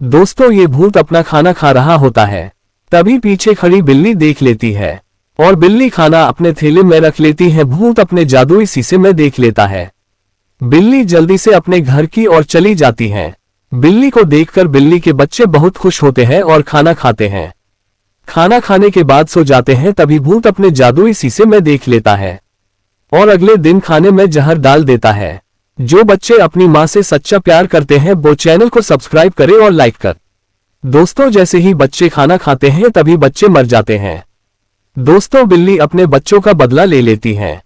दोस्तों ये भूत अपना खाना खा रहा होता है। तभी पीछे खड़ी बिल्ली देख लेती है और बिल्ली खाना अपने थैले में रख लेती है। भूत अपने जादुई शीशे में देख लेता है। बिल्ली जल्दी से अपने घर की ओर चली जाती है। बिल्ली को देखकर बिल्ली के बच्चे बहुत खुश होते हैं और खाना खाते हैं। खाना खाने के बाद सो जाते हैं। तभी भूत अपने जादुई शीशे में देख लेता है और अगले दिन खाने में जहर डाल देता है। जो बच्चे अपनी माँ से सच्चा प्यार करते हैं वो चैनल को सब्सक्राइब करें और लाइक कर। दोस्तों जैसे ही बच्चे खाना खाते हैं तभी बच्चे मर जाते हैं। दोस्तों बिल्ली अपने बच्चों का बदला ले लेती है।